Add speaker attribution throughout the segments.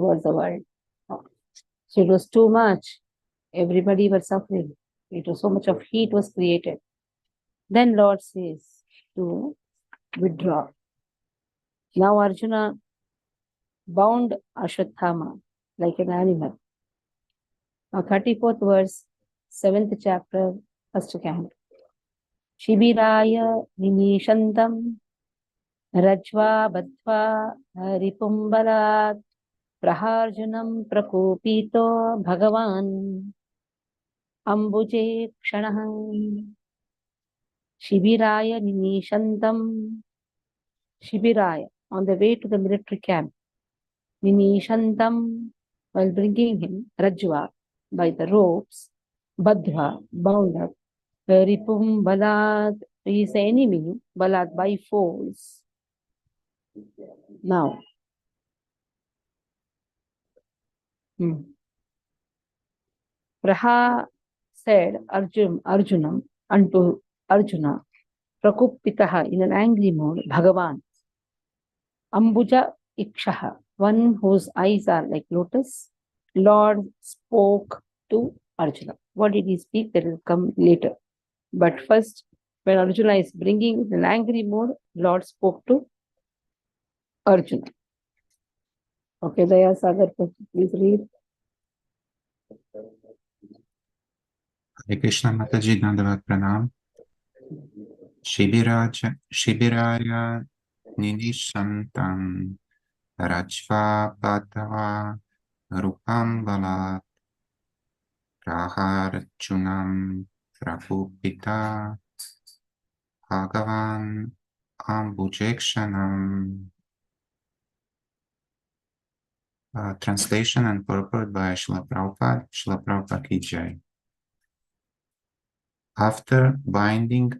Speaker 1: towards the world. So it was too much. Everybody was suffering. It was so much of heat was created. Then Lord says to withdraw. Now Arjuna bound Ashwatthama like an animal. Now 34th verse, 7th chapter, 1st canto. Shibiraya Vinishantam Rajva Badva Ripumbalat Praharjunam Prakopito Bhagavan Ambuje Kshanaham Shibiraya Vinishantam. Shibiraya, on the way to the military camp. Vinishantam, while bringing him, Rajva, by the ropes, Badhva, bound up, Ripum Balad, he is the enemy, Balad, by force. Now, Praha said Arjunam unto Arjuna, Prakupitaha, in an angry mood, Bhagavan, Ambuja Ikshaha, one whose eyes are like lotus, Lord spoke to Arjuna. What did he speak? That will come later. But first, when Arjuna is bringing an angry mood, Lord spoke to Arjuna. Okay, Daya Sagar, please read.
Speaker 2: Hare Krishna Mataji, Dandavat Pranam. Shibiraya Ninishantam Rajva Badava Rupam Balat Praharjunam Prakupita Bhagavan Ambujekshanam. Translation and purport by Srila Prabhupada. Srila Prabhupada Ki Jai. After binding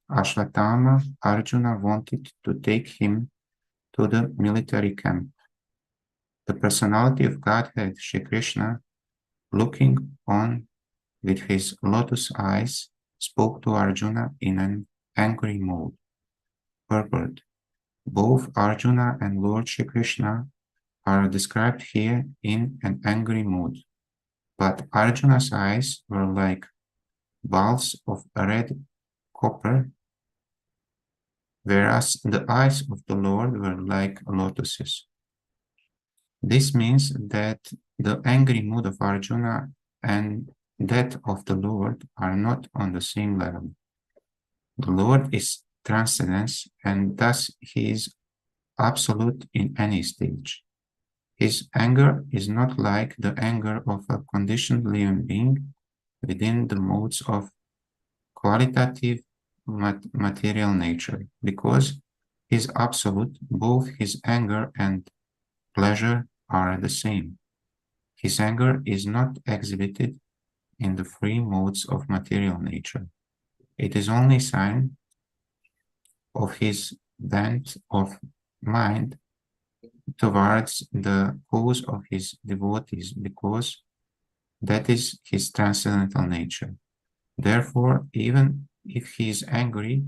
Speaker 2: Ashwatthama, Arjuna wanted to take him to the military camp. The personality of Godhead, Shri Krishna, looking on with his lotus eyes, spoke to Arjuna in an angry mood. Purport. Both Arjuna and Lord Shri Krishna are described here in an angry mood, but Arjuna's eyes were like balls of red copper, whereas the eyes of the Lord were like lotuses. This means that the angry mood of Arjuna and that of the Lord are not on the same level. The Lord is transcendence, and thus he is absolute in any stage. His anger is not like the anger of a conditioned living being within the modes of qualitative material nature. Because he is absolute, both his anger and pleasure are the same. His anger is not exhibited in the free modes of material nature. It is only a sign of his bent of mind towards the cause of his devotees, because that is his transcendental nature. Therefore, even if he is angry,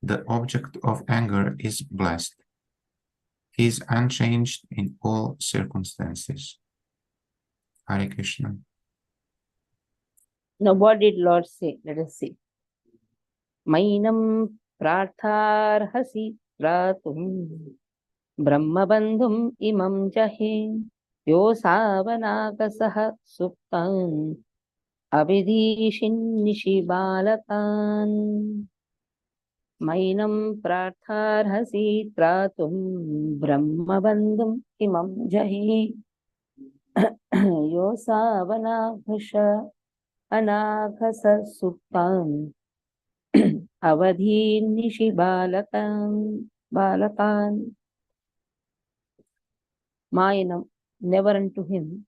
Speaker 2: the object of anger is blessed. He is unchanged in all circumstances. Hare Krishna.
Speaker 1: Now, what did Lord say? Let us see. Mainam prartharhasi pratum brahmabandhum imam jahe yosavanagasaha suptan avidhishin nishibalakan. Mainam prartharhasi pratum brahmabandhum imam jahe yosavanagasa Anaghasa Suptan Avadhi Nishi Balakan. Mayanam, never unto him,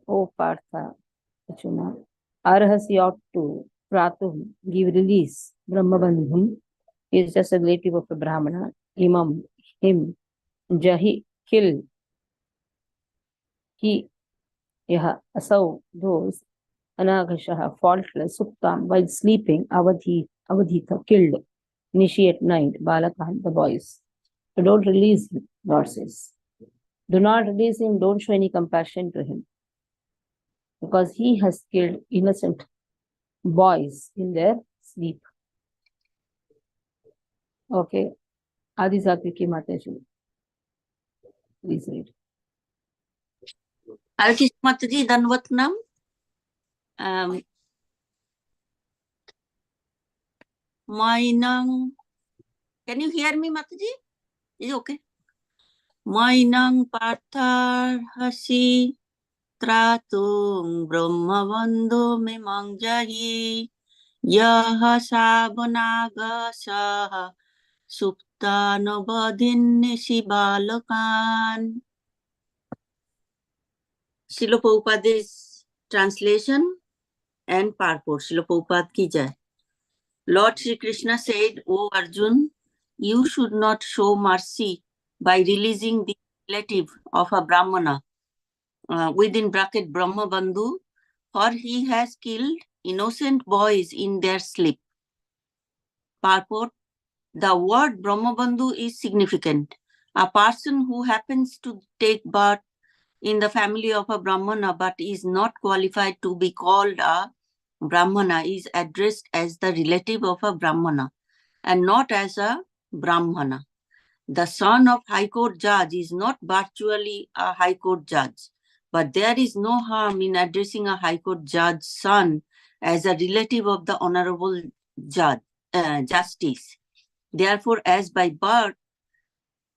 Speaker 1: O Partha, Arjuna, Arhasi ought to Pratum, give release, Brahmabandhum, he is just a relative of a Brahmana, Imam, him, Jahi, kill, he, Yaha, Asau, those, Anaghashaha, faultless, Suptam, while sleeping, Avadhita, killed, Nishi at night, Balakan, the boys. So don't release him, Lord says. Do not release him, don't show any compassion to him. Because he has killed innocent boys in their sleep. Okay. Adi Satviki Mataji. Please read.
Speaker 3: Alkis Mataji, Danvatnam. Mainang. Can you hear me, Mataji? Is it okay? Mainang Parthar Hasi Tratung Brahmavando Memang Jahi Yaha Sabanaga Saha Suptano Badhin Sibalakan. Srila Prabhupada's translation and purport. Srila Prabhupada ki jai. Lord Sri Krishna said, O Arjun, you should not show mercy by releasing the relative of a Brahmana, within bracket Brahma Bandhu, for he has killed innocent boys in their sleep. Purport. The word Brahma Bandhu is significant. A person who happens to take birth in the family of a Brahmana but is not qualified to be called a Brahmana is addressed as the relative of a Brahmana and not as a Brahmana. The son of High Court judge is not virtually a High Court judge, but there is no harm in addressing a High Court judge's son as a relative of the Honorable Justice. Therefore, as by birth,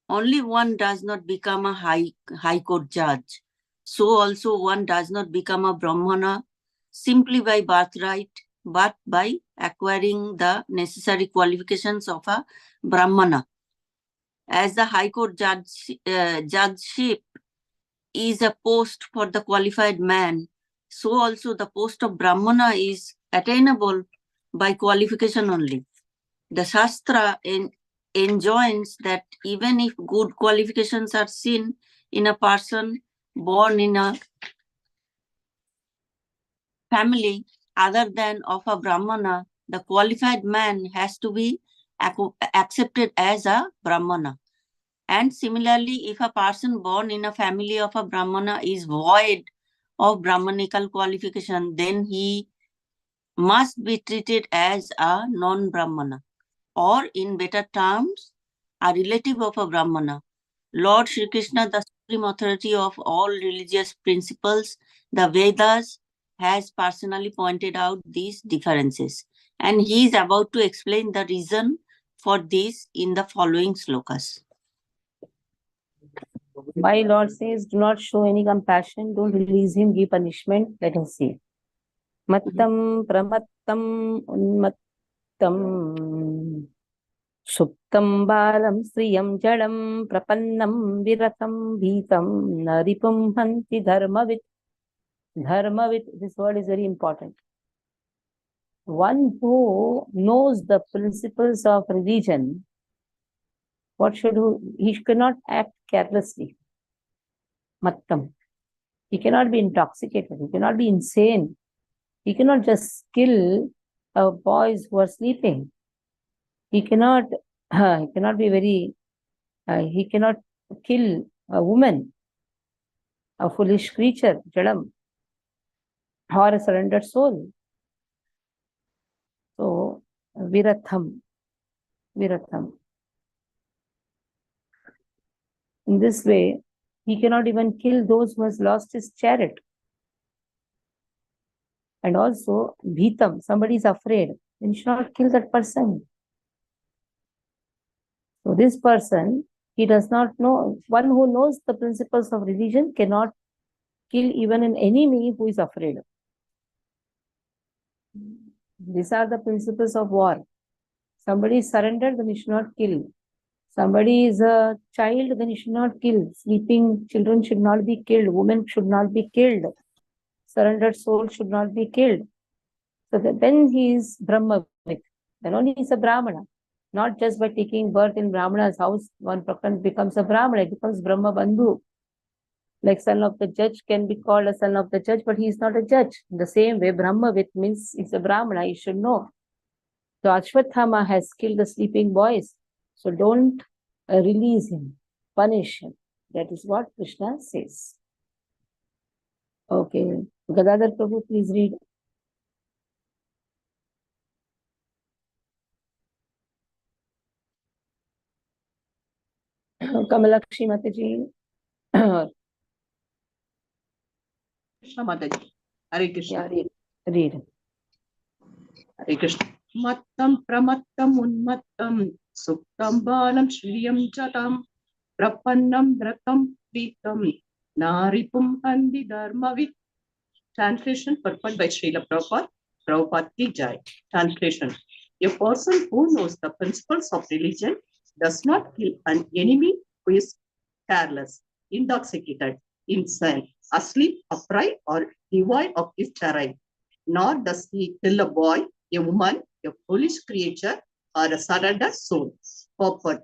Speaker 3: only one does not become a high court judge. So also one does not become a Brahmana simply by birthright, but by acquiring the necessary qualifications of a Brahmana. As the high court judgeship is a post for the qualified man, so also the post of Brahmana is attainable by qualification only. The Shastra enjoins that even if good qualifications are seen in a person born in a family other than of a Brahmana, the qualified man has to be accepted as a Brahmana. And similarly, if a person born in a family of a Brahmana is void of Brahmanical qualification, then he must be treated as a non-Brahmana, or in better terms, a relative of a Brahmana. Lord Sri Krishna, the supreme authority of all religious principles, the Vedas, has personally pointed out these differences. And he is about to explain the reason for this in the following slokas.
Speaker 1: My Lord says, do not show any compassion, don't release him, give punishment. Let us see. Mattam pramattam unmattam Suptam balam sriyam jadam prapannam viratam bhitam naripum hanti dharmavit. Dharmavit, this word is very important. One who knows the principles of religion, he cannot act carelessly. Mattam. He cannot be intoxicated. He cannot be insane. He cannot just kill boys who are sleeping. He cannot be he cannot kill a woman, a foolish creature, jadam, or a surrendered soul. So, viratham. In this way, he cannot even kill those who has lost his chariot. And also, bhitam, somebody is afraid, then you should not kill that person. So this person, he does not know, one who knows the principles of religion cannot kill even an enemy who is afraid. These are the principles of war. Somebody is surrendered, then you should not kill. Somebody is a child, then you should not kill. Sleeping children should not be killed. Women should not be killed. Surrendered soul should not be killed. So then he is Brahmavit. Then only he is a Brahmana. Not just by taking birth in Brahmana's house, one becomes a Brahmana, it becomes Brahma Bandhu. Like son of the judge can be called a son of the judge, but he is not a judge. In the same way, Brahmavit means he's a Brahmana, you should know. So Ashwathama has killed the sleeping boys. So don't release him, punish him. That is what Krishna says. Okay. Gadadhar Prabhu, please read. Kamalakshi Mataji.
Speaker 4: Krishna Mataji. Hare Krishna.
Speaker 1: Yeah, read.
Speaker 4: Hare Krishna. Mattam pramattam unmattam suktam balam shriyam chatam prapannam vratam pritam naripum handi dharmavit. Translation purport by Srila Prabhupada. Prabhupada ki jai. Translation. A person who knows the principles of religion does not kill an enemy who is careless, intoxicated, insane, asleep, upright, or devoid of his terrain. Nor does he kill a boy, a woman, a foolish creature, or a surrendered soul. Purport.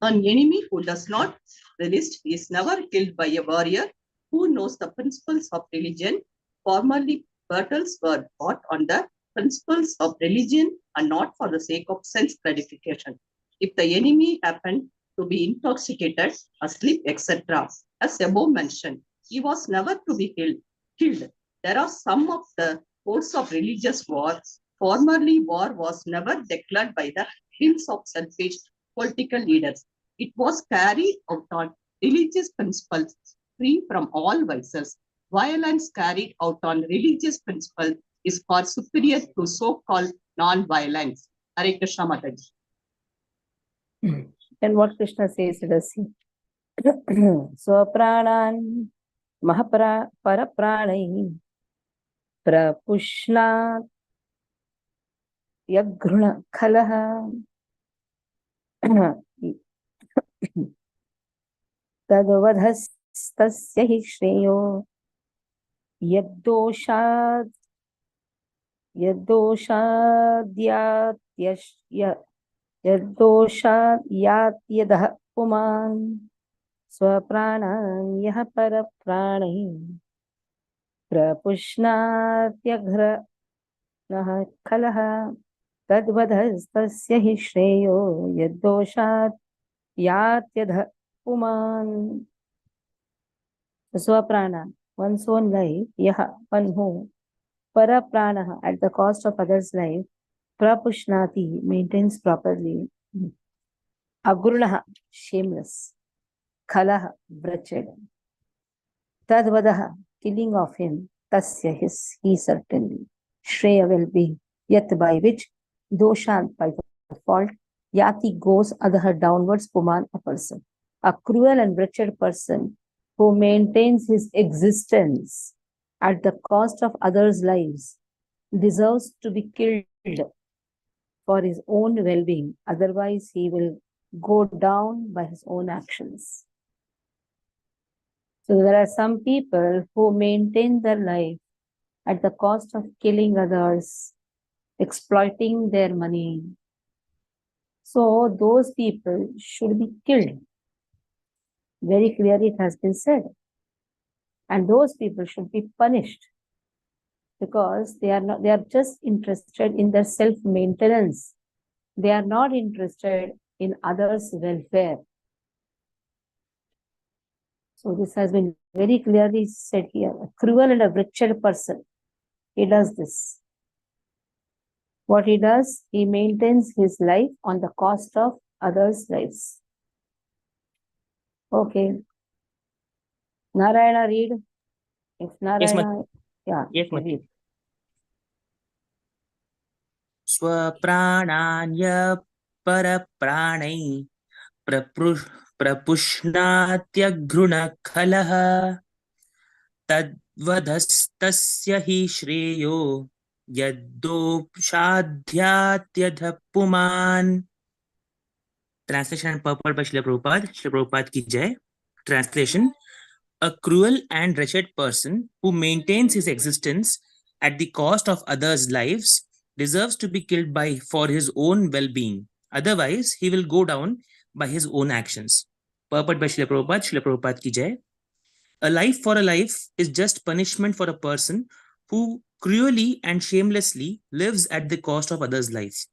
Speaker 4: An enemy who does not resist is never killed by a warrior who knows the principles of religion. Formerly, battles were fought on the principles of religion and not for the sake of sense gratification. If the enemy happened to be intoxicated, asleep, etc., as above mentioned, he was never to be killed. There are some of the codes of religious war. Formerly, war was never declared by the wills of selfish political leaders. It was carried out on religious principles, free from all vices. Violence carried out on religious principles is far superior to so-called non-violence. Hare Krishna Mataji.
Speaker 1: And what Krishna says, let us see. Swapranan Parapranai Prapushna Yagruna Kalaha Tadvadhastasya hi shreyo Yaddoshadyat Yaddoshadyatyadah Puman Swapranan Yaha Parapranai Prapushnatyaghranaha Kalaha Tadvadhastasya hi shreyo Yaddoshadyatyadah Puman. Swaprana, one's own life, yaha, one who, parapranaha, at the cost of others' life, prapushnati, maintains properly, agrunaha, shameless, khalaha, wretched, tadvadaha, killing of him, tasya, his, he certainly, shreya will be, yet by which, doshant, by the fault, yati goes other downwards, puman, a person, a cruel and wretched person, who maintains his existence at the cost of others' lives, deserves to be killed for his own well-being. Otherwise, he will go down by his own actions. So there are some people who maintain their life at the cost of killing others, exploiting their money. So those people should be killed. Very clearly it has been said. And those people should be punished because they are just interested in their self-maintenance. They are not interested in others' welfare. So this has been very clearly said here. A cruel and a wretched person, he does this. What he does, he maintains his life on the cost of others' lives. Okay. Narayana, read. If Narayana,
Speaker 5: Yes,
Speaker 1: read.
Speaker 5: Swaprananya parapranai prapushnatyaghrunakalaha tadvadhastasya hi shreyo yaddopshadhyatyadha puman. Translation and purport by Srila Prabhupada. Srila Prabhupada ki jai. Translation: a cruel and wretched person who maintains his existence at the cost of others' lives deserves to be killed for his own well-being. Otherwise, he will go down by his own actions. Purport by Srila Prabhupada. Srila Prabhupada ki jai. A life for a life is just punishment for a person who cruelly and shamelessly lives at the cost of others' lives.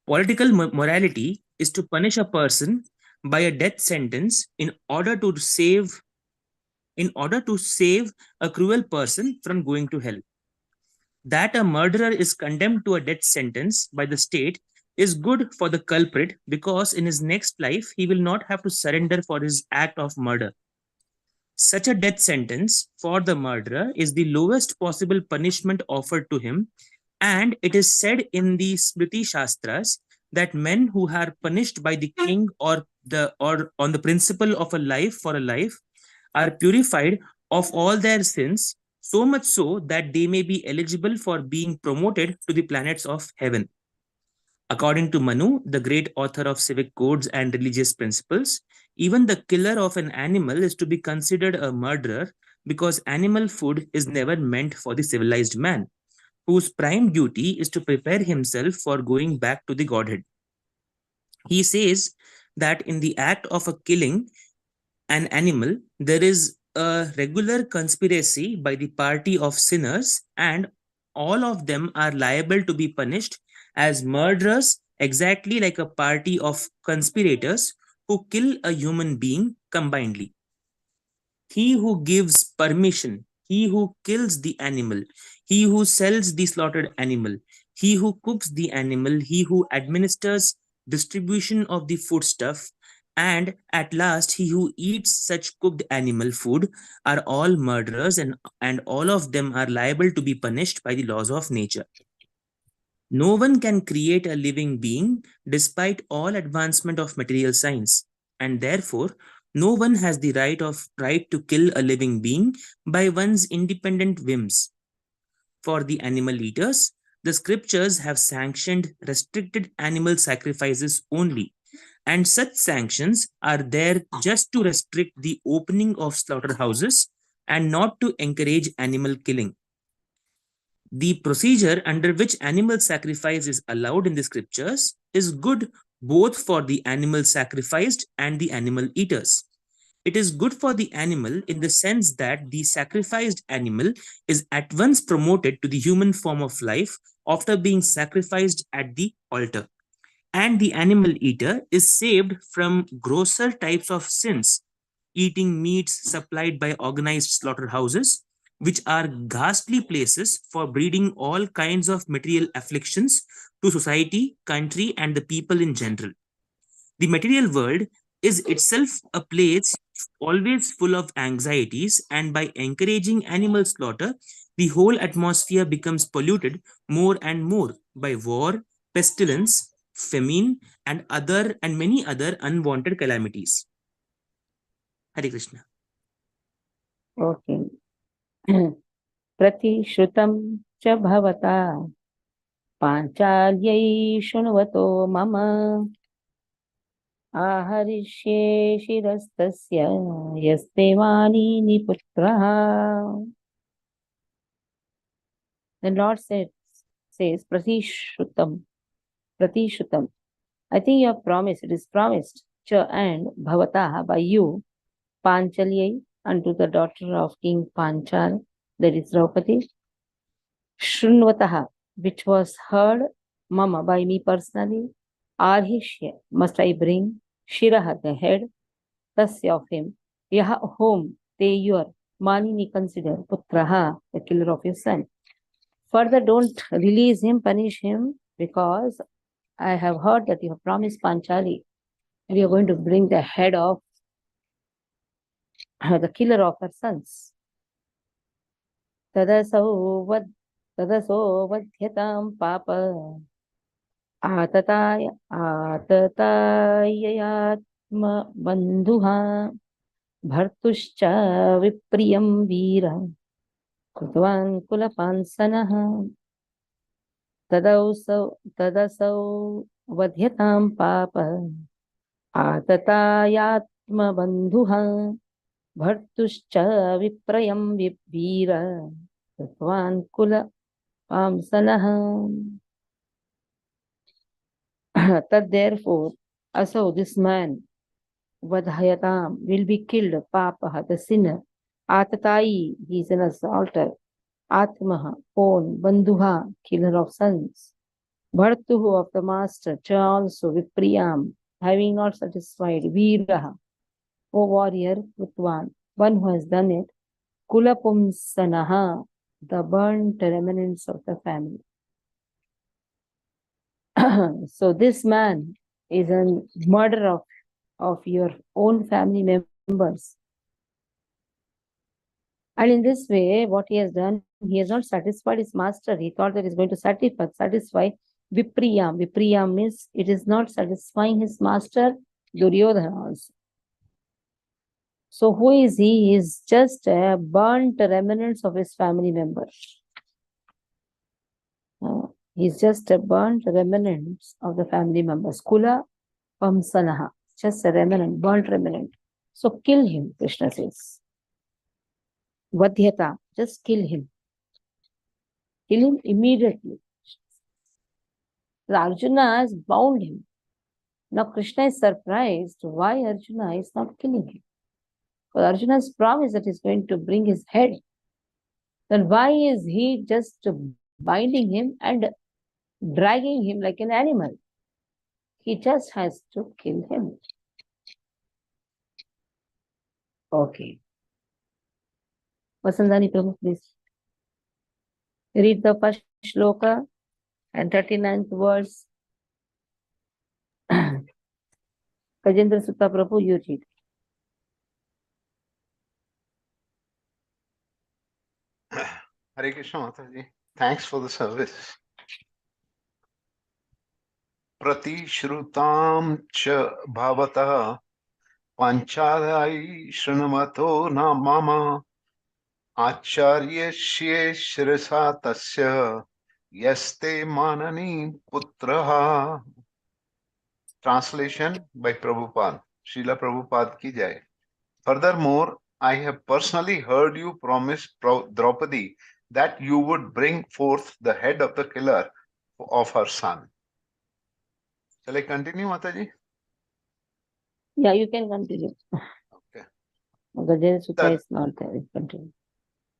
Speaker 5: Political morality is to punish a person by a death sentence in order to save a cruel person from going to hell. That a murderer is condemned to a death sentence by the state is good for the culprit because in his next life he will not have to surrender for his act of murder. Such a death sentence for the murderer is the lowest possible punishment offered to him, and it is said in the Smriti Shastras that men who are punished by the king or on the principle of a life for a life are purified of all their sins, so much so that they may be eligible for being promoted to the planets of heaven. According to Manu, the great author of civic codes and religious principles, even the killer of an animal is to be considered a murderer because animal food is never meant for the civilized man, whose prime duty is to prepare himself for going back to the Godhead. He says that in the act of a killing an animal, there is a regular conspiracy by the party of sinners, and all of them are liable to be punished as murderers, exactly like a party of conspirators who kill a human being combinedly. He who gives permission, he who kills the animal, he who sells the slaughtered animal, he who cooks the animal, he who administers distribution of the foodstuff, and at last he who eats such cooked animal food are all murderers, and all of them are liable to be punished by the laws of nature. No one can create a living being despite all advancement of material science, and therefore no one has the right to kill a living being by one's independent whims. For the animal eaters, the scriptures have sanctioned restricted animal sacrifices only, and such sanctions are there just to restrict the opening of slaughterhouses and not to encourage animal killing. The procedure under which animal sacrifice is allowed in the scriptures is good both for the animal sacrificed and the animal eaters. It is good for the animal in the sense that the sacrificed animal is at once promoted to the human form of life after being sacrificed at the altar. And the animal eater is saved from grosser types of sins, eating meats supplied by organized slaughterhouses, which are ghastly places for breeding all kinds of material afflictions to society, country, and the people in general. The material world is itself a place always full of anxieties, and by encouraging animal slaughter, the whole atmosphere becomes polluted more and more by war, pestilence, famine, and many other unwanted calamities. Hare Krishna.
Speaker 1: Okay. प्रतिश्रुतं च भवता पाञ्चाल्यै शृण्वतो मम आहरिष्ये शिरस्तस्य यस्ते वाणीनि पुत्रः. The Lord says, Pratishutam. I think you have promised, it is promised, Cha and Bhavataha by you, Panchalyai, unto the daughter of King Panchal, that is Draupadi, Shrunvataha, which was heard, Mama, by me personally, Arhishya, must I bring, Shiraha, the head, Tasya of him, Yaha, whom they your Manini consider, Putraha, the killer of your son. Further, don't release him, punish him, because I have heard that you have promised Panchali, and you are going to bring the head of the killer of her sons. Tadasau vadhyatam papa atatayatma bandhuha bhartuscha vipriyam veera krutvan kulapansanaha. Tadasau vadhyatam papa atatayatma bandhuha bhartuscha viprayam vibhira krutvan kulapamsanaha. That therefore, also this man, vadhayatam, will be killed, papa, the sinner, atatai, he is an assaulter, atmaha, own, bandhuha, killer of sons, bhartuhu of the master, cha also, vipriyam, having not satisfied, Veeraha, O warrior, Krutvan, one who has done it, Kulapumsanaha, the burnt remnants of the family. So this man is a murderer of your own family members. And in this way, what he has done, he has not satisfied his master. He thought that he's going to satisfy Vipriyam. Vipriyam means it is not satisfying his master, Duryodhana also. So who is he? He is just a burnt remnants of his family members. He's just a burnt remnants of the family members. Kula Pamsanaha, just a remnant, burnt remnant. So kill him, Krishna says. Vadhyata, just kill him. Kill him immediately. So Arjuna has bound him. Now Krishna is surprised why Arjuna is not killing him. Because Arjuna has promised that he's going to bring his head. Then why is he just binding him and dragging him like an animal? He just has to kill him. Okay. Vasandani Prabhu, please. Read the first shloka and 39th verse. Kajendra Sutta Prabhu, you read.
Speaker 6: Hare Krishna Mataji. Thanks for the service. Pratishrutam cha bhavata panchadai shrunamato na mama acharyasye shirasa tasya yaste manani putraha. Translation by Prabhupada. Srila Prabhupada ki jai. Furthermore, I have personally heard you promise Draupadi that you would bring forth the head of the killer of her son. Shall I continue, Mataji?
Speaker 1: Yeah, you can continue.
Speaker 6: Okay.
Speaker 1: Kajendra Sutta
Speaker 6: Tad-
Speaker 1: is not there. You continue.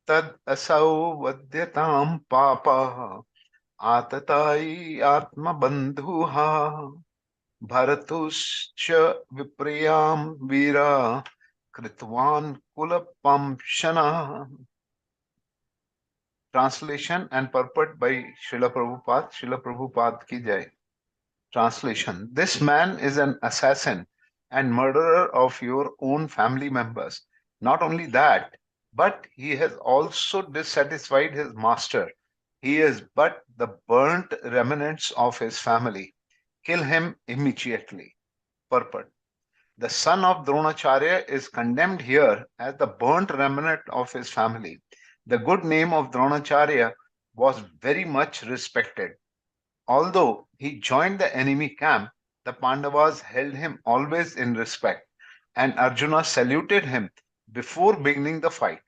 Speaker 6: Tad asau vadyatam papa atatai atma bandhuha bharatuscha vipriyam vira kritvan kulapamshana. Translation and purport by Srila Prabhupada. Srila Prabhupada ki jai. Translation. This man is an assassin and murderer of your own family members. Not only that, but he has also dissatisfied his master. He is but the burnt remnants of his family. Kill him immediately. Purport. The son of Dronacharya is condemned here as the burnt remnant of his family. The good name of Dronacharya was very much respected. Although he joined the enemy camp, the Pandavas held him always in respect, and Arjuna saluted him before beginning the fight.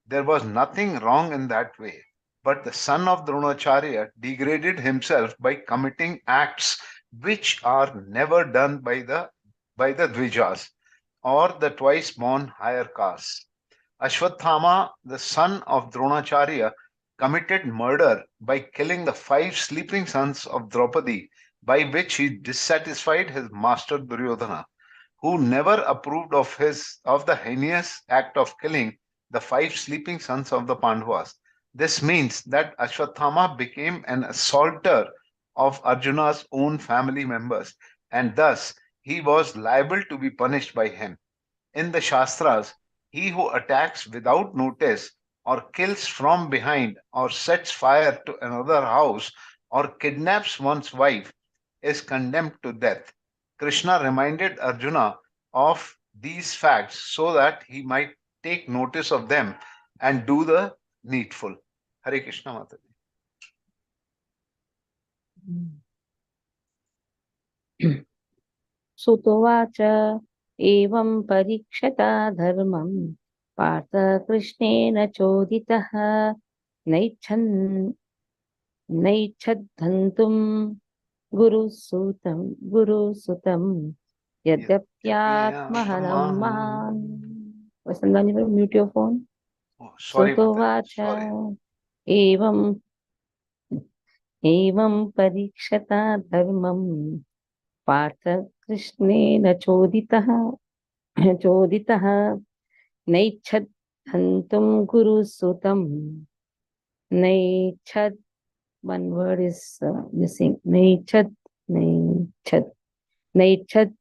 Speaker 6: There was nothing wrong in that way, but the son of Dronacharya degraded himself by committing acts which are never done by the Dvijas or the twice born higher castes. Ashwathama, the son of Dronacharya, committed murder by killing the 5 sleeping sons of Draupadi, by which he dissatisfied his master Duryodhana, who never approved of the heinous act of killing the 5 sleeping sons of the Pandavas. This means that Ashwathama became an assaulter of Arjuna's own family members, and thus he was liable to be punished by him. In the Shastras, he who attacks without notice or kills from behind or sets fire to another house or kidnaps one's wife is condemned to death. Krishna reminded Arjuna of these facts so that he might take notice of them and do the needful. Hare Krishna Mataji.
Speaker 1: Sutovacha evam parikshata dharmam partha krishnena choditaha naichadhantum guru sutam yadyapyatmahanam mahan. Vasandani, mute your phone.
Speaker 6: Oh, sorry, Mataji. Sorry.
Speaker 1: Sutovacha evam parikshata dharmam partha कृष्णेन चोदितः नैच्छद् हन्तुं गुरुसुतं नैच्छद्, one word is missing, नैच्छद्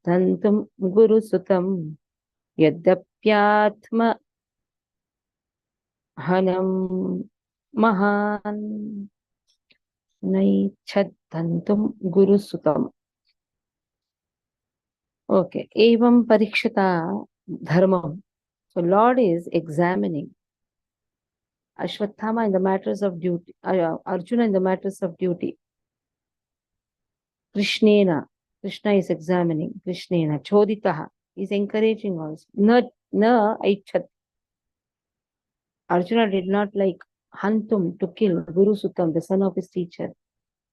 Speaker 1: हन्तुं गुरुसुतं यद्यप्यात्म हनं महान् नैच्छद् हन्तुं गुरुसुतम्. Okay, evam parikshita dharmam. So Lord is examining Ashwatthama in the matters of duty, Arjuna in the matters of duty. Krishnena, Krishna is examining. Krishnena, Choditaha is encouraging us. Na aichat. Arjuna did not like Hantum to kill Guru Sutam, the son of his teacher.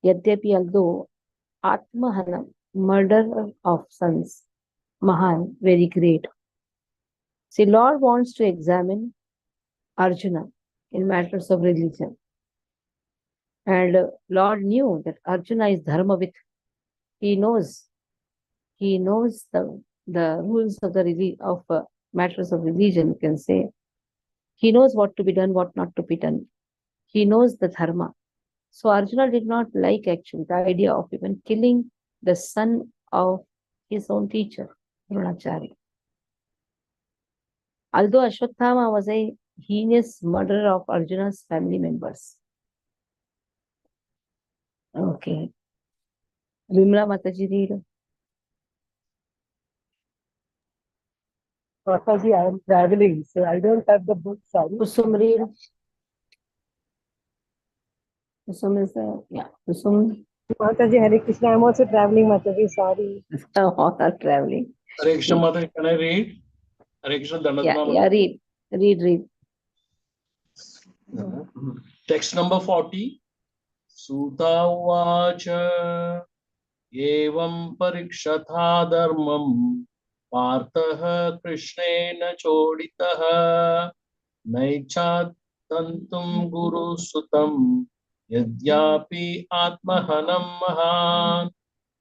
Speaker 1: Yadyapi, although Atmahanam, murder of sons, Mahan, very great. See, Lord wants to examine Arjuna in matters of religion. And Lord knew that Arjuna is dharmavit. He knows the rules of the matters of religion, you can say. He knows what to be done, what not to be done. He knows the dharma. So Arjuna did not like actually the idea of even killing the son of his own teacher, Dronacharya. Although Ashwatthama was a heinous murderer of Arjuna's family members. Okay. Vimla Mataji, read.
Speaker 7: Mataji, I am traveling, so I don't have the book. Sorry.
Speaker 1: Kusum, read. Kusum is there. Yeah, Kusum.
Speaker 7: Mataji, Hare Krishna. I am also traveling, Mataji. Sorry.
Speaker 1: All are traveling.
Speaker 8: Hare Krishna, Mataji, can I read? Hare Krishna, Dandatma.
Speaker 1: Yeah, read.
Speaker 8: Text number 40. Suta uvacha evam parikshata dharmam partah krishnena choditah naichat tantum guru sutam yadyapi atmahanam mahan.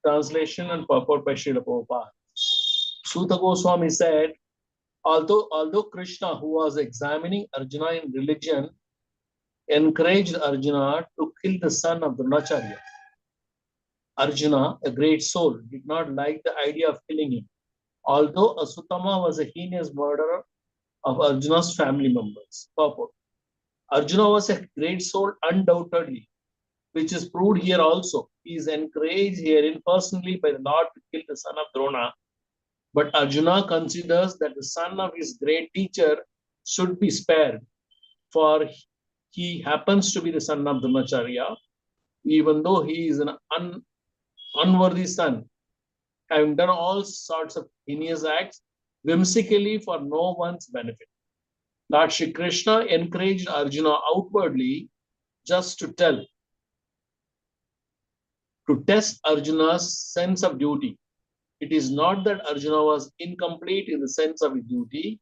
Speaker 8: Translation and purport by Srila Prabhupada. Suta Goswami said, although Krishna, who was examining Arjuna in religion, encouraged Arjuna to kill the son of Dronacharya, Arjuna, a great soul, did not like the idea of killing him. Although Asutama was a heinous murderer of Arjuna's family members. Purport. Arjuna was a great soul, undoubtedly, which is proved here also. He is encouraged herein personally by the Lord to kill the son of Drona. But Arjuna considers that the son of his great teacher should be spared, for he happens to be the son of Dronacharya, even though he is an unworthy son, having done all sorts of heinous acts whimsically for no one's benefit. Lord Shri Krishna encouraged Arjuna outwardly just to test Arjuna's sense of duty. It is not that Arjuna was incomplete in the sense of his duty,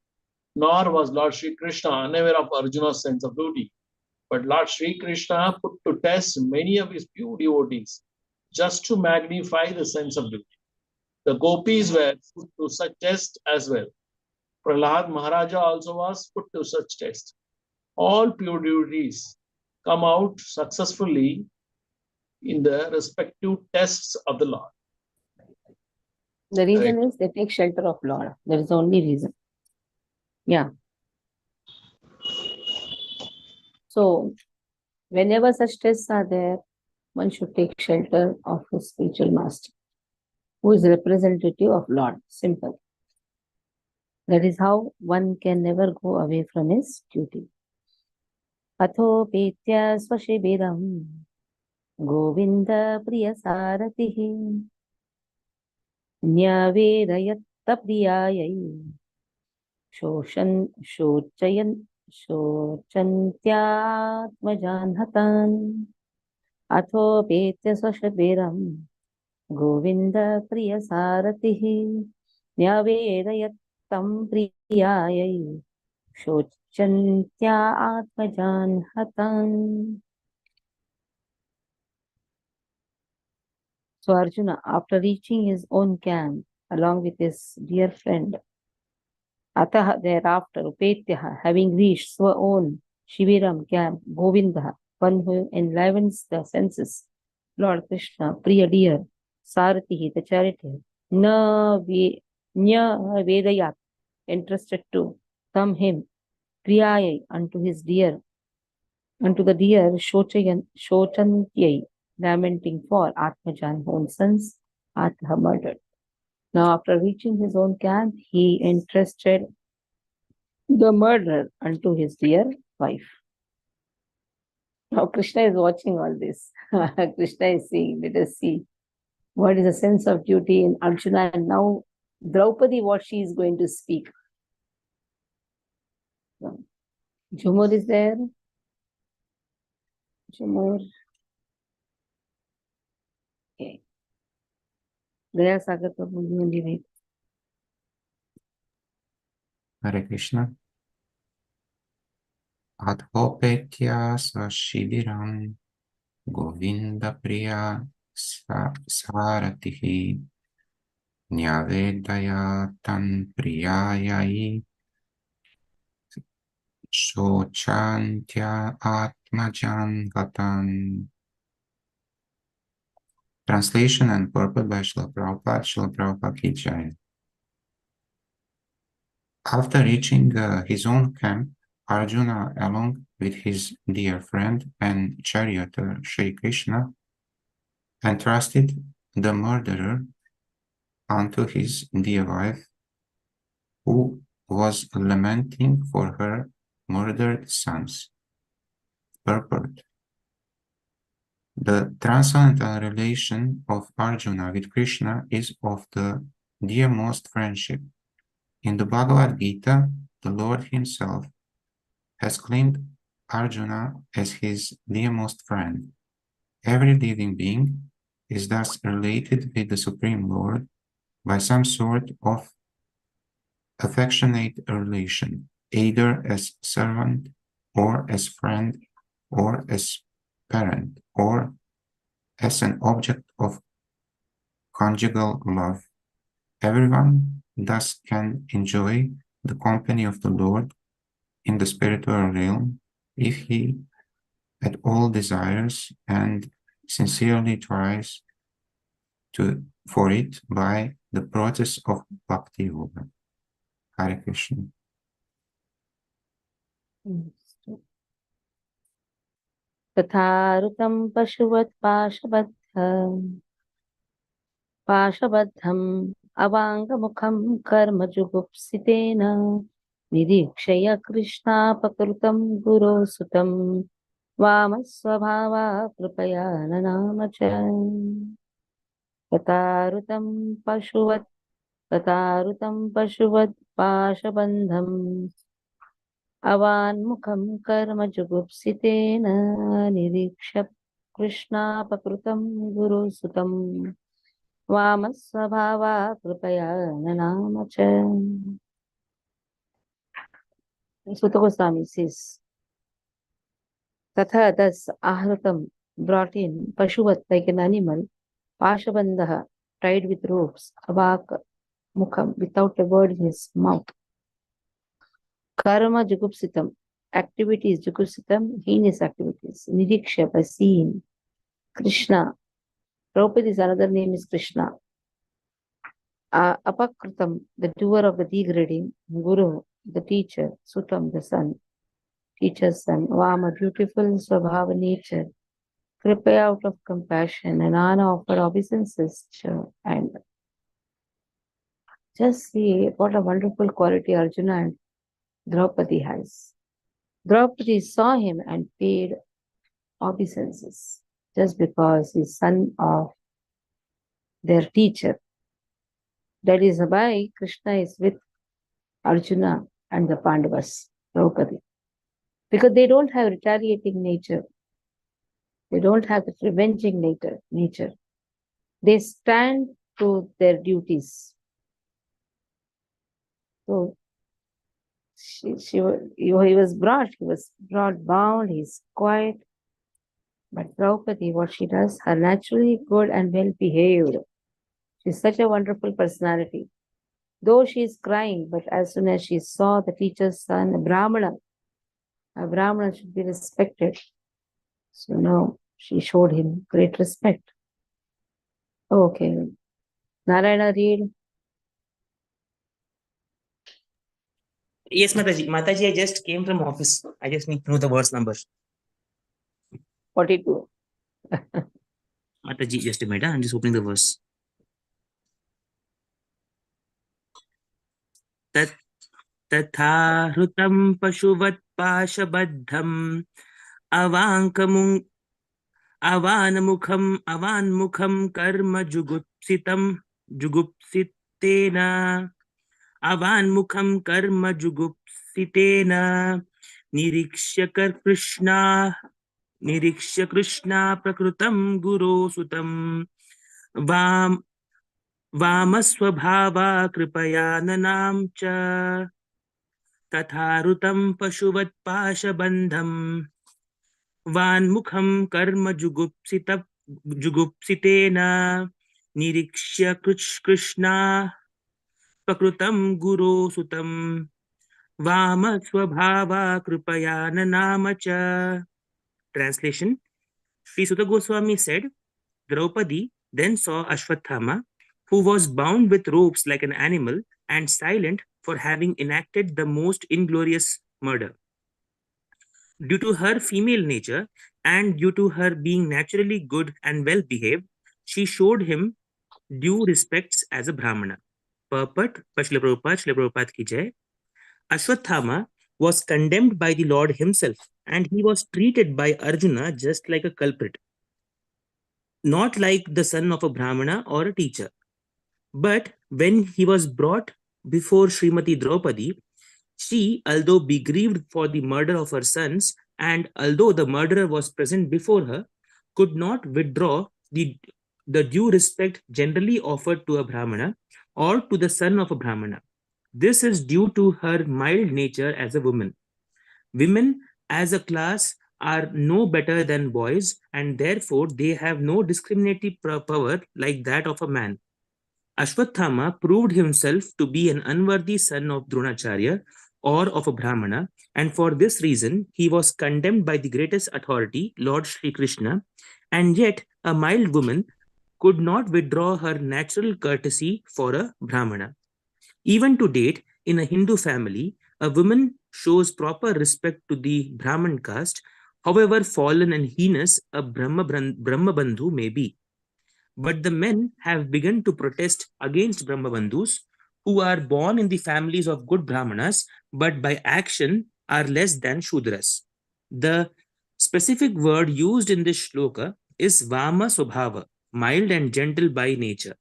Speaker 8: nor was Lord Shri Krishna unaware of Arjuna's sense of duty. But Lord Shri Krishna put to test many of his pure devotees just to magnify the sense of duty. The gopis were put to such test as well. Prahlad Maharaja also was put to such test. All pure devotees come out successfully in the respective tests of the Lord.
Speaker 1: The reason is they take shelter of Lord. That is the only reason. Yeah. So, whenever such tests are there, one should take shelter of his spiritual master, who is representative of Lord. Simple. That is how one can never go away from his duty. Atho petya swashibiram Govinda priya saratihi Nyavedayatta priyayai Shochantyaatmajanhatan Atho petya swashibiram Govinda priya saratihi Nyavedayattam priyayai Shochantya atmajanhatan. So Arjuna, after reaching his own camp, along with his dear friend. Atah thereafter, Upetyaha, having reached Swa own Shiviram camp, Govinda, one who enlivens the senses, Lord Krishna, Priya dear, Saratihi, the charioteer, Nya Vedayat, entrusted to come him, Priyayai, unto his dear, unto the dear Shotantyai, lamenting for Atmajan, own sons, Atha murdered. Now, after reaching his own camp, he entrusted the murderer unto his dear wife. Now, Krishna is watching all this. Krishna is saying, let us see what is the sense of duty in Arjuna. And now, Draupadi, what she is going to speak. Jumur is there. Jumur. Okay. Gaya Sagar Prabhu, you only read.
Speaker 2: Hare Krishna. Adhopetya Shiviram Govinda Priya Saratihi Nyavedaya Tan Priyayai Shochantya Atmajan Gatan. Translation and purport by Srila Prabhupada, Srila Prabhupada Ki Jai. After reaching his own camp, Arjuna, along with his dear friend and charioteer Shri Krishna, entrusted the murderer unto his dear wife, who was lamenting for her murdered sons. Purport. The transcendental relation of Arjuna with Krishna is of the dearmost friendship. In the Bhagavad Gita, the Lord himself has claimed Arjuna as his dearmost friend. Every living being is thus related with the Supreme Lord by some sort of affectionate relation, either as servant, or as friend, or as parent, or as an object of conjugal love. Everyone thus can enjoy the company of the Lord in the spiritual realm if he at all desires and sincerely tries for it by the process of Bhakti Yoga. Hare Krishna.
Speaker 1: Tatharutam Pashuvat Pashabadham Avangamukham Karma Jugupsitena Nidikshaya Krishna Pakrutam Guru Sutam Vamasvabhava Kripaya Nanamacha Tatarutam Pashuvat Pashabandham Avanmukham Karma Jugupsitena Nidikshya Krishna Pakrutam Guru Sutam Vamasvabhava Kripaya Nanamacha. Sutta Goswami says, Tatha, thus Ahrutam, brought in, Pashuvat, like an animal, Pashabandaha, tied with ropes, Avak Mukham, without a word in his mouth, Karma Jugupsitam, activities, Jugupsitam, heinous activities, Niriksha, by seeing, Krishna, Draupadi's another name is Krishna, Apakrutam, the doer of the degrading, Guru, the teacher, Sutam, the son, teacher's son, Vama, beautiful Swabhava nature, Kripaya out of compassion, and Anna offered obeisances, and just see what a wonderful quality Arjuna and Draupadi has. Draupadi saw him and paid obeisances just because he's son of their teacher. That is why Krishna is with Arjuna and the Pandavas, Draupadi. Because they don't have retaliating nature. They don't have the revenging nature. They stand to their duties. So he was brought bound, he's quiet. But Draupadi, what she does, her naturally good and well behaved. She's such a wonderful personality. Though she is crying, but as soon as she saw the teacher's son, a Brahmana should be respected. So now she showed him great respect. Okay. Narayana, read.
Speaker 5: Yes, Mataji. Mataji, I just came from office. I just need to know the verse number.
Speaker 1: 42.
Speaker 5: Mataji, just a minute. I'm just opening the verse. तथा हृतं पशुवत्पाशबद्धम् अवान्मुखं कर्म जुगुप्सितेन अवान्मुखं कर्म जुगुप्सितेन निरीक्ष्य कृष्णा प्रकृतं गुरोसुतं वामस्वभावा कृपया ननां च तथा ऋतं पशुवत्पाशबन्धम् वान्मुखं कर्म जुगुप्सितेन निरीक्ष्य कृष्णा प्रकृतं गुरोसुतं वामस्वभावा कृपया ननाम च. Translation. Sri Sutta Goswami said, Draupadi then saw Ashwathama, who was bound with ropes like an animal and silent for having enacted the most inglorious murder. Due to her female nature and due to her being naturally good and well behaved, she showed him due respects as a Brahmana. Purport, Srila Prabhupada ki jai. Ashwathama was condemned by the Lord himself and he was treated by Arjuna just like a culprit, not like the son of a Brahmana or a teacher. But when he was brought before Srimati Draupadi, she, although begrieved for the murder of her sons, and although the murderer was present before her, could not withdraw the due respect generally offered to a Brahmana or to the son of a Brahmana. This is due to her mild nature as a woman. Women as a class are no better than boys, and therefore they have no discriminative power like that of a man. Ashwathama proved himself to be an unworthy son of Dronacharya or of a Brahmana, and for this reason he was condemned by the greatest authority, Lord Sri Krishna, and yet a mild woman could not withdraw her natural courtesy for a Brahmana. Even to date, in a Hindu family, a woman shows proper respect to the Brahman caste, however fallen and heinous a Brahmabandhu may be. But the men have begun to protest against Brahmabandhus, who are born in the families of good Brahmanas, but by action are less than Shudras. The specific word used in this shloka is Vama Swabhava, mild and gentle by nature.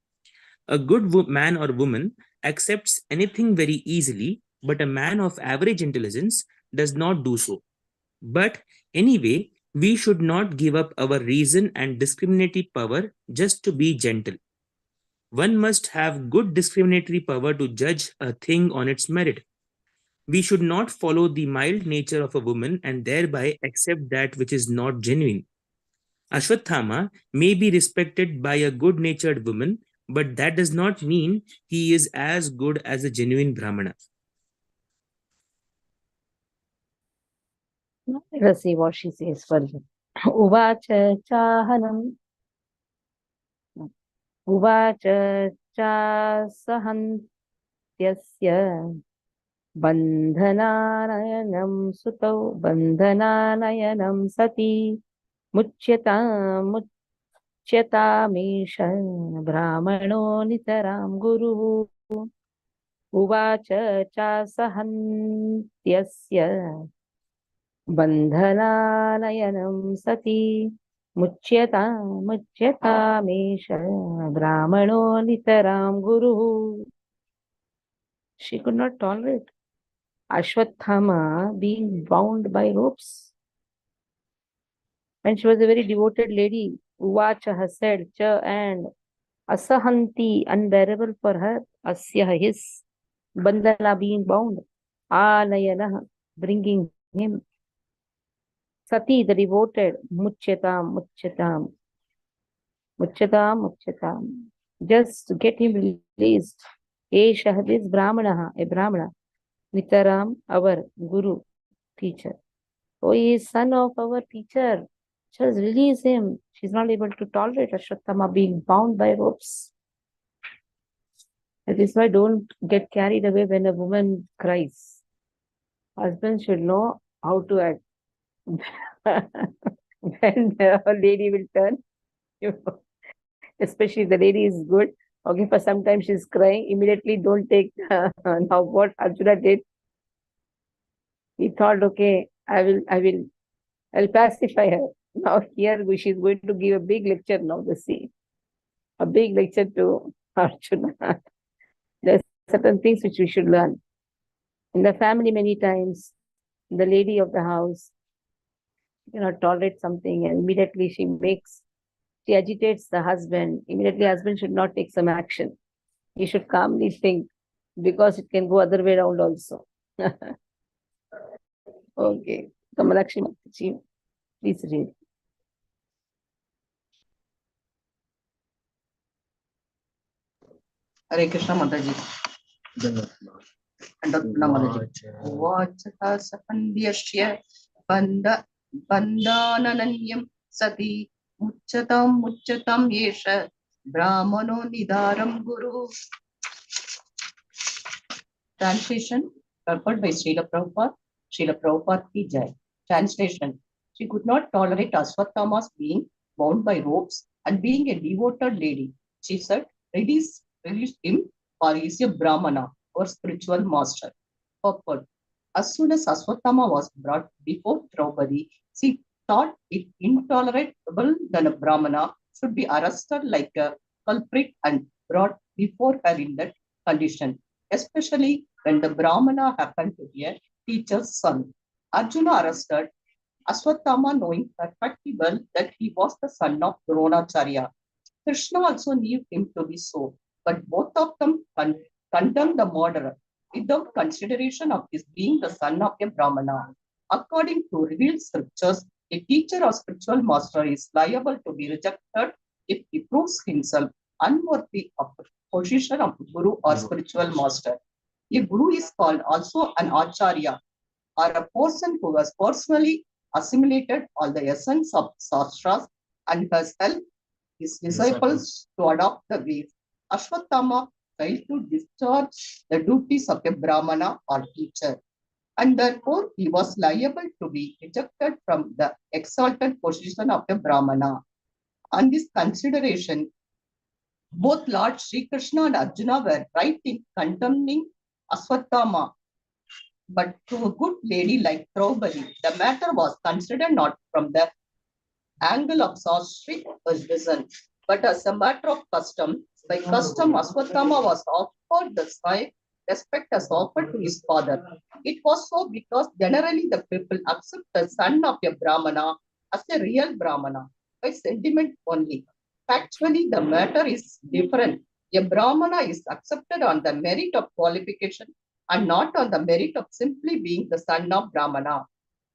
Speaker 5: A good man or woman accepts anything very easily, but a man of average intelligence does not do so. But anyway, we should not give up our reason and discriminatory power just to be gentle. One must have good discriminatory power to judge a thing on its merit. We should not follow the mild nature of a woman and thereby accept that which is not genuine. Ashwathama may be respected by a good-natured woman, but that does not mean he is as good as a genuine Brahmana.
Speaker 1: Let us see what she says further. Uvacha chahanam. Uvacha chasahantyasya bandhananayanam sutau bandhananayanam sati muchyatamisha brahmano nitaram guru. Uvacha chasahantyasya bandhananayanam sati muchyatamisha brahmano nitaram guru. She could not tolerate Ashwathama being bound by ropes. And she was a very devoted lady. Uvacha has said, cha and asahanti, unbearable for her, asya his, bandhana being bound, anayana bringing him, sati the devoted, muchyatam. just to get him released. Eshah, this Brahmana, a Brahmana, Nitaram, our Guru, teacher. Oh, he is son of our teacher. Just release him. She's not able to tolerate Ashwatthama being bound by ropes. That is why don't get carried away when a woman cries. Husband should know how to act. When a lady will turn, you know, especially the lady is good. Okay, for some time she's crying. Immediately don't take. Now what Arjuna did, he thought, okay, I'll pacify her. Now here she's going to give a big lecture now, the scene. A big lecture to Arjuna. There's certain things which we should learn. In the family, many times, the lady of the house cannot tolerate something and immediately she agitates the husband. Immediately husband should not take some action. He should calmly think, because it can go other way around also. Okay. Kamalakshmi Mataji, please read.
Speaker 4: Hare Krishna Mataji. Vachata sapandyashya bandhanananyam sati mucchatam yesha brahmano nidaram guru. Translation purport by Srila Prabhupada. Srila Prabhupada ki jai. Translation: she could not tolerate Ashwatthama's being bound by ropes and being a devoted lady. She said, release him, for he is a Brahmana or spiritual master. Purport: as soon as Ashwatthama was brought before Draupadi, she thought it intolerable that a Brahmana should be arrested like a culprit and brought before her in that condition, especially when the Brahmana happened to be a teacher's son. Arjuna arrested Ashwatthama, knowing perfectly well that he was the son of Dronacharya. Krishna also knew him to be so, but both of them condemned the murderer without consideration of his being the son of a Brahmana. According to revealed scriptures, a teacher or spiritual master is liable to be rejected if he proves himself unworthy of the position of Guru or spiritual master. A Guru is called also an Acharya, or a person who has personally assimilated all the essence of Shastras and has helped his disciples to adopt the ways. Ashwatthama failed to discharge the duties of a Brahmana or teacher, and therefore he was liable to be ejected from the exalted position of a Brahmana. On this consideration, both Lord Sri Krishna and Arjuna were right in condemning Ashwatthama. But to a good lady like Draupadi, the matter was considered not from the angle of Sastric wisdom, but as a matter of custom. By custom, Ashwatthama was offered the same respect as offered to his father. It was so because generally the people accept the son of a Brahmana as a real Brahmana by sentiment only. Factually, the matter is different. A Brahmana is accepted on the merit of qualification and not on the merit of simply being the son of Brahmana.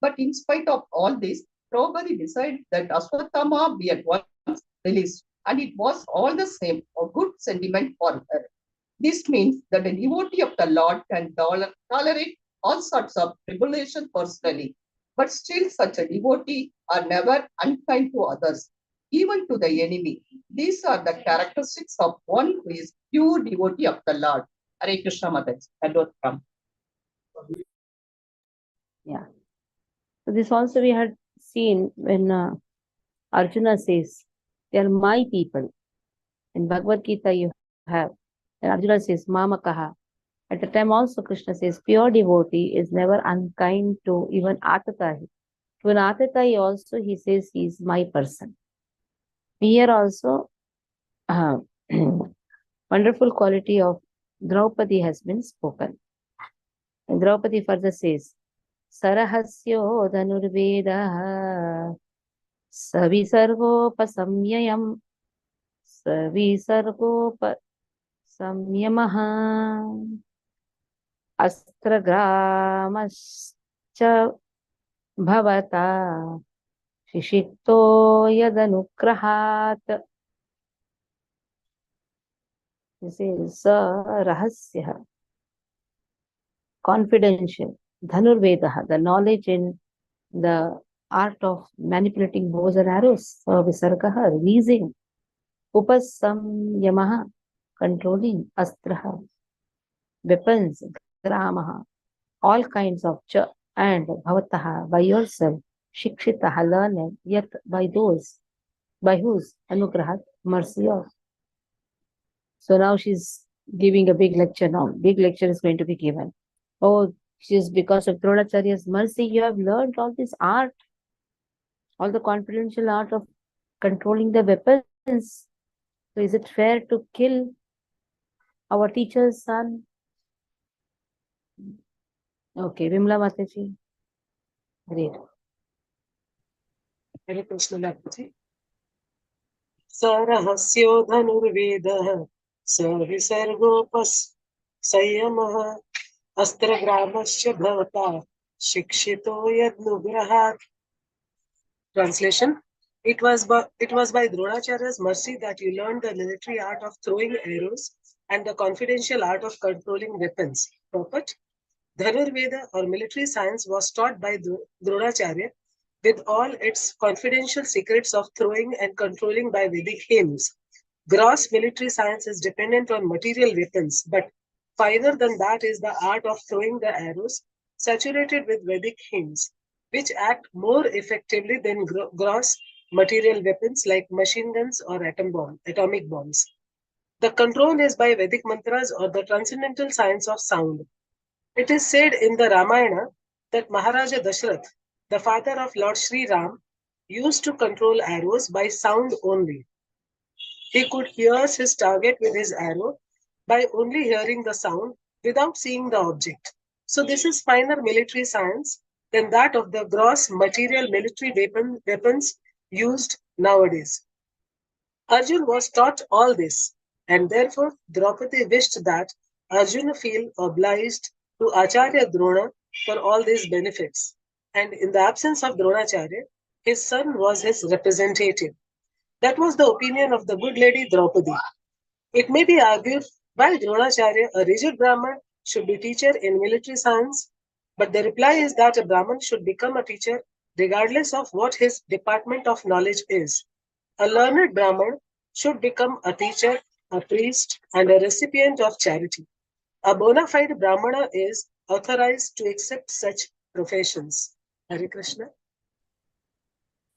Speaker 4: But in spite of all this, Draupadi decided that Ashwatthama be at once released, and it was all the same a good sentiment for her. This means that a devotee of the Lord can tolerate all sorts of tribulation personally, but still such a devotee are never unkind to others, even to the enemy. These are the characteristics of one who is pure devotee of the Lord. Hare Krishna Mataji. Adotram.
Speaker 1: Yeah. So this also we had seen when Arjuna says, they are my people. In Bhagavad Gita you have, and Arjuna says, Mamakaha. At the time also Krishna says, pure devotee is never unkind to even Atatahi. To an Atatahi also he says, he is my person. Here also, wonderful quality of Draupadi has been spoken. And Draupadi further says, Sarahasyo dhanurvedaha savisargopasamyayam savisargopasamyamaha astragramascha bhavata shishikto yadanukrahat. This is Rahasya, confidential. Dhanurvedaha, the knowledge in the art of manipulating bows and arrows. Visargaha, releasing. Upasamyamaha, controlling. Astraha, weapons. Gramaha, all kinds of and bhavataha, by yourself. Shikshitaha, learned. Yet by those, by whose? Anugrahat, mercy of. So now she's giving a big lecture now. Big lecture is going to be given. Oh, she's because of Dronacharya's mercy, you have learned all this art, all the confidential art of controlling the weapons. So is it fair to kill our teacher's son? Okay, Vimla Mataji. Great.
Speaker 9: Hare Krishna Mataji. Sarahasyo dhanurvedah savisargopas संयमः अस्त्रग्रामस्य भवता शिक्षितो यद्नुग्रहात्. Translation: it was by Dronacharya's mercy that you learned the military art of throwing arrows and the confidential art of controlling weapons. Purport: Dhanurveda or military science was taught by Dronacharya with all its confidential secrets of throwing and controlling by Vedic hymns. Gross military science is dependent on material weapons, but finer than that is the art of throwing the arrows, saturated with Vedic hymns, which act more effectively than gross material weapons like machine guns or atomic bombs. The control is by Vedic mantras or the transcendental science of sound. It is said in the Ramayana that Maharaja Dashrath, the father of Lord Sri Ram, used to control arrows by sound only. He could pierce his target with his arrow by only hearing the sound without seeing the object. So this is finer military science than that of the gross material military weapons used nowadays. Arjun was taught all this, and therefore Draupadi wished that Arjuna feel obliged to Acharya Drona for all these benefits. And in the absence of Dronacharya, his son was his representative. That was the opinion of the good lady Draupadi. It may be argued why Dronacharya, a rigid Brahman, should be teacher in military science, but the reply is that a Brahman should become a teacher regardless of what his department of knowledge is. A learned Brahman should become a teacher, a priest, and a recipient of charity. A bona fide Brahmana is authorized to accept such professions. Hare Krishna.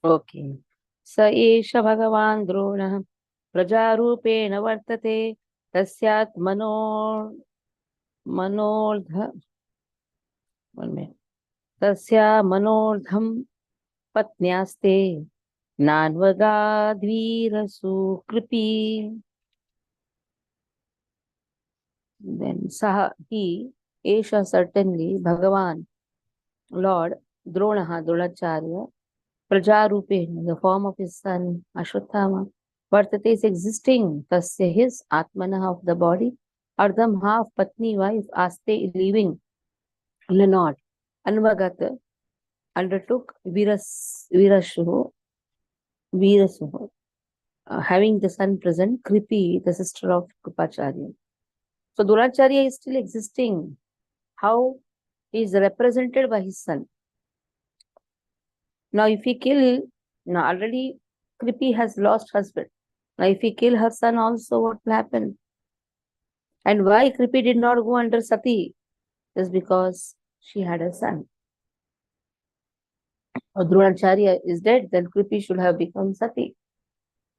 Speaker 1: Okay. स एष भगवान् द्रोणः प्रजारूपेण वर्तते तस्यात् तस्या मनोर्धं पत्न्यास्ते नान्वगाद्वीरसुकृपी. Then Saha, he, Esha, certainly, Bhagavan, Lord, Dronaha, Dronacharya, Prajarupena, in the form of his son, Ashwatthama, Vartate is existing, Tasya, his, Atmana of the body, Ardham, half, Patni, wife, Aste, living, in a knot, Anvagata, undertook, Virasuho, having the son present, Kripi, the sister of Kripacharya. So Dronacharya is still existing. How he is represented by his son. Now if he kill, now already Kripi has lost husband. Now if he kill her son also, what will happen? And why Kripi did not go under Sati? Just because she had a son. Or Dronacharya is dead, then Kripi should have become Sati.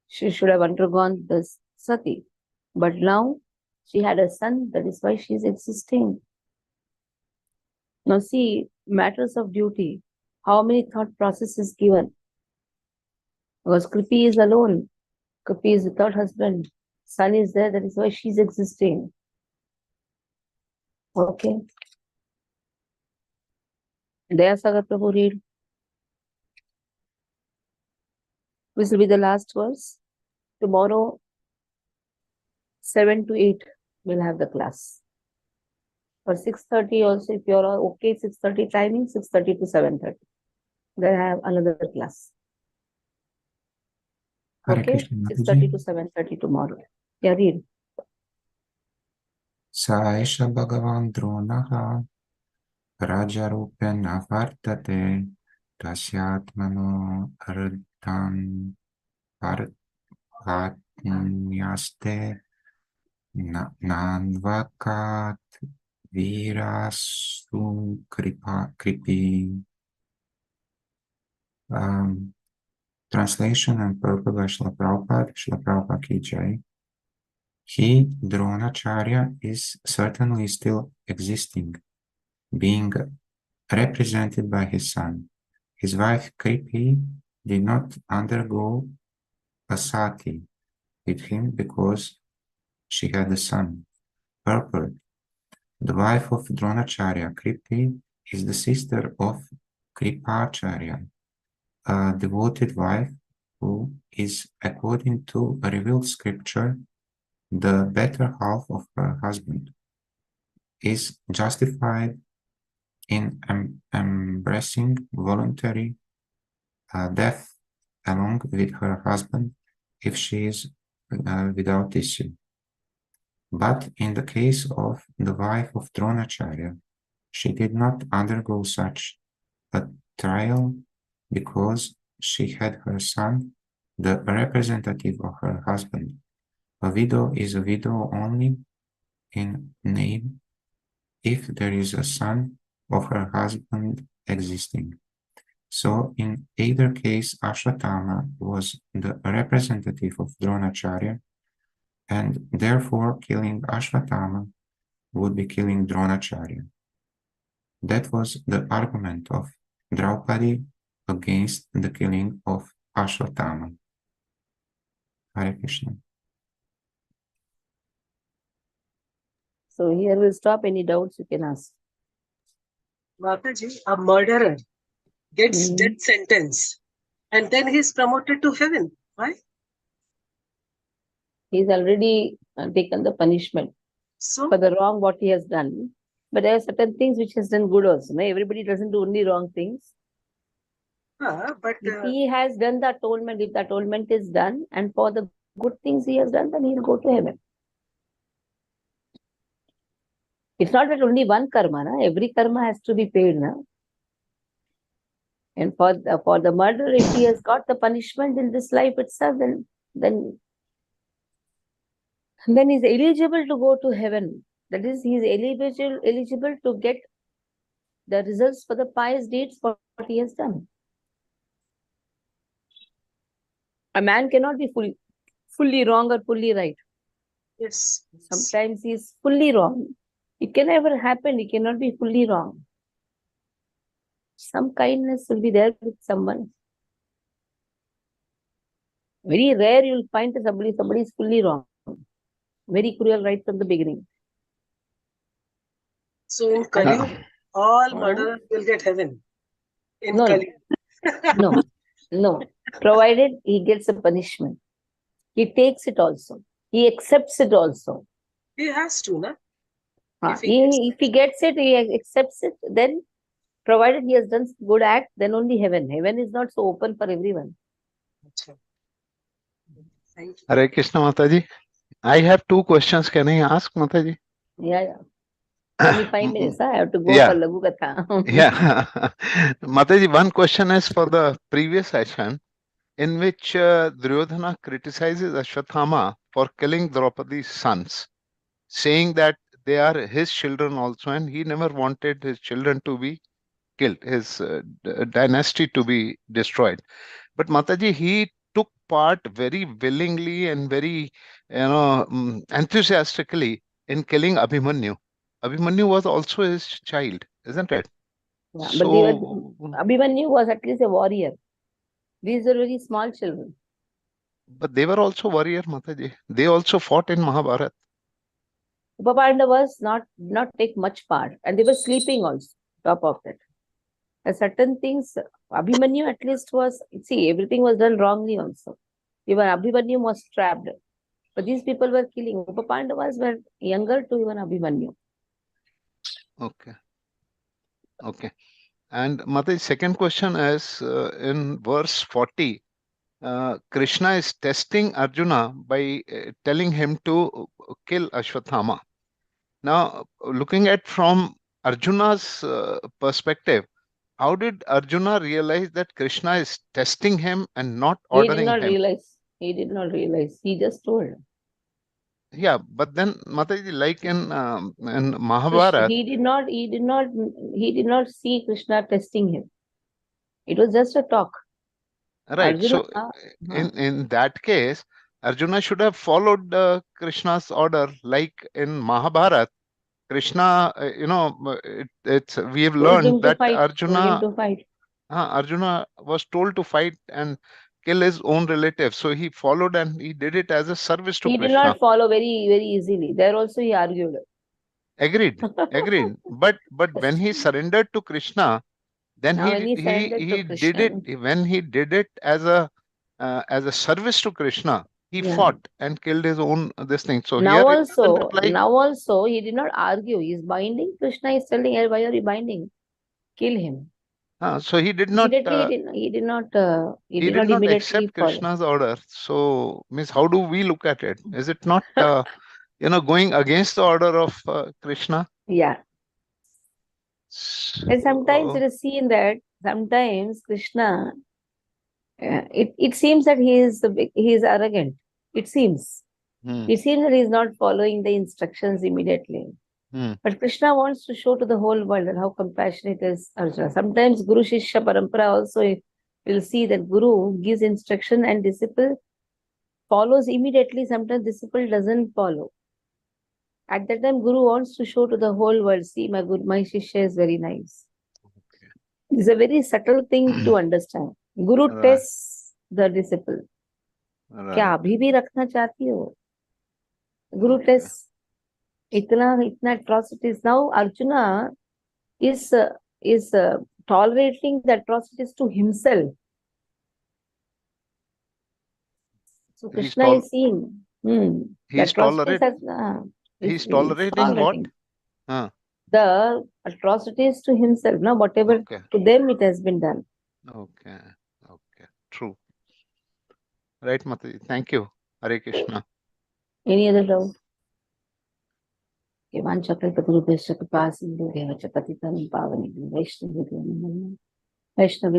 Speaker 1: She should have undergone this Sati. But now she had a son, that is why she is existing. Now see, matters of duty, how many thought processes given? Because Kripi is alone. Kripi is without husband. Son is there, that is why she is existing. Okay. Dayasagar Prabhu, read. This will be the last verse. Tomorrow, 7 to 8, we'll have the class. For 6:30 also, if you're okay, 6:30 timing, 6:30 to 7:30. Then I have another class.
Speaker 2: Hare
Speaker 1: Okay,
Speaker 2: Krishna,
Speaker 1: 6:30
Speaker 2: Mataji.
Speaker 1: to 7:30 tomorrow. Yeah, read.
Speaker 2: Sa esha Bhagavan Dronaha Rajarupena Vartate Tasyatmano Ardhan Parvatnyaste Nanvakat Virasu Kripi. Translation and purport by Srila Prabhupada, Srila Prabhupada Ki Jai. He, Dronacharya, is certainly still existing, being represented by his son. His wife Kripi did not undergo a sati with him because she had a son. Purport. The wife of Dronacharya, Kripi, is the sister of Kripacharya, a devoted wife who is, according to a revealed scripture, the better half of her husband, is justified in embracing voluntary death along with her husband if she is without issue. But in the case of the wife of Dronacharya, she did not undergo such a trial because she had her son, the representative of her husband. A widow is a widow only in name if there is a son of her husband existing. So in either case, Ashwatthama was the representative of Dronacharya, and therefore killing Ashwatthama would be killing Dronacharya. That was the argument of Draupadi against the killing of Ashwatthama. Hare Krishna.
Speaker 1: So here we'll stop. Any doubts you can ask.
Speaker 9: Mataji, a murderer gets
Speaker 1: Mhm.
Speaker 9: death sentence and then he's promoted to heaven. Why?
Speaker 1: He's already taken the punishment
Speaker 9: So,
Speaker 1: for the wrong what he has done. But there are certain things which he has done good also. No? Everybody doesn't do only wrong things.
Speaker 9: but
Speaker 1: If he has done the atonement, if the atonement is done, and for the good things he has done, then he'll go to heaven. It's not that only one karma, na? Every karma has to be paid. Na? And for the murder, if he has got the punishment in this life itself, then he's eligible to go to heaven. That is, he is eligible to get the results for the pious deeds for what he has done. A man cannot be fully wrong or fully right.
Speaker 9: yes,
Speaker 1: Sometimes he is fully wrong. It can never happen. He cannot be fully wrong. Some kindness will be there with someone. Very rare you will find that somebody is fully wrong. Very cruel right from the beginning.
Speaker 9: So in Kali, all murderers will get heaven. In
Speaker 1: No,
Speaker 9: Kali.
Speaker 1: No. Provided he gets a punishment. He takes it also. He accepts it also.
Speaker 9: He has to, na?
Speaker 1: If he gets it, he accepts it, then provided he has done good act, then only heaven. Heaven is not so open for everyone.
Speaker 9: Thank you.
Speaker 6: Hare Krishna Mataji. I have two questions. Can I ask Mataji?
Speaker 1: Yeah. Only 5 minutes. I have to go
Speaker 6: Yeah.
Speaker 1: for Lagu Katha.
Speaker 6: Yeah. Mataji, one question is for the previous session in which Duryodhana criticizes Ashwatthama for killing Draupadi's sons, saying that they are his children also, and he never wanted his children to be killed, his dynasty to be destroyed. But Mataji, he took part very willingly and very, enthusiastically in killing Abhimanyu. Abhimanyu was also his child, isn't it?
Speaker 1: Yeah,
Speaker 6: So,
Speaker 1: but Abhimanyu was at least a warrior. These are very small children.
Speaker 6: but they were also warrior, Mataji. They also fought in Mahabharata.
Speaker 1: Upapandavas not take much part, and they were sleeping also. Top of that, certain things Abhimanyu at least was. See, everything was done wrongly also. Even Abhimanyu was trapped, but these people were killing. Upapandavas were younger to even Abhimanyu.
Speaker 6: Okay. And Mataji, second question is in verse 40. Krishna is testing Arjuna by telling him to kill Ashwatthama. Now, looking at from Arjuna's perspective, how did Arjuna realize that Krishna is testing him and not
Speaker 1: He did
Speaker 6: ordering
Speaker 1: not
Speaker 6: him?
Speaker 1: realize. He did not realize. He just told.
Speaker 6: Yeah, but then Mataji, like in
Speaker 1: Krishna,
Speaker 6: Mahabharata,
Speaker 1: he did not see Krishna testing him. It was just a talk.
Speaker 6: right?
Speaker 1: Arjuna,
Speaker 6: So in that case, Arjuna should have followed Krishna's order, like in Mahabharata. Krishna, we have
Speaker 1: told him
Speaker 6: learned
Speaker 1: to
Speaker 6: that
Speaker 1: fight. Told him
Speaker 6: Arjuna
Speaker 1: to fight.
Speaker 6: Arjuna was told to fight and kill his own relatives. So he followed and he did it as a service to
Speaker 1: He did
Speaker 6: Krishna.
Speaker 1: not follow very, very easily. There also he argued.
Speaker 6: Agreed. But when he surrendered to Krishna, then
Speaker 1: Now when he surrendered
Speaker 6: he
Speaker 1: to
Speaker 6: did
Speaker 1: Krishna,
Speaker 6: it. When he did it as a service to Krishna, he
Speaker 1: yeah.
Speaker 6: fought and killed his own this thing. So
Speaker 1: Now
Speaker 6: here it doesn't apply.
Speaker 1: also he did not argue. He is binding. Krishna is telling, "Hey, why are you binding? Kill him."
Speaker 6: So he did not.
Speaker 1: Immediately he did not
Speaker 6: He did not
Speaker 1: immediately
Speaker 6: accept
Speaker 1: follow.
Speaker 6: Krishna's order. So, means how do we look at it? Is it not, going against the order of Krishna?
Speaker 1: Yeah. And sometimes
Speaker 6: So,
Speaker 1: it is seen that sometimes Krishna, it seems that he is arrogant. It seems.
Speaker 6: hmm,
Speaker 1: It seems that he is not following the instructions immediately.
Speaker 6: hmm,
Speaker 1: But Krishna wants to show to the whole world that how compassionate is Arjuna. Sometimes Guru Shishya Parampara also will see that Guru gives instruction and disciple follows immediately. Sometimes disciple doesn't follow. At that time, Guru wants to show to the whole world, see, my Shishya is very nice. It's a very subtle thing to understand. Guru
Speaker 6: Right.
Speaker 1: tests the disciple. क्या
Speaker 6: right.
Speaker 1: अभी भी रखना चाहती हो? Guru
Speaker 6: Okay.
Speaker 1: tests. इतना atrocities. Now Arjuna is tolerating the atrocities to himself. So Krishna is seeing. The
Speaker 6: He's
Speaker 1: atrocities
Speaker 6: he's tolerating what?
Speaker 1: the atrocities to himself. Now whatever
Speaker 6: Okay.
Speaker 1: to them it has been done.
Speaker 6: Okay. True. Right, Mataji. Thank you. Hare Krishna.
Speaker 1: Any other doubt? Vaishnavi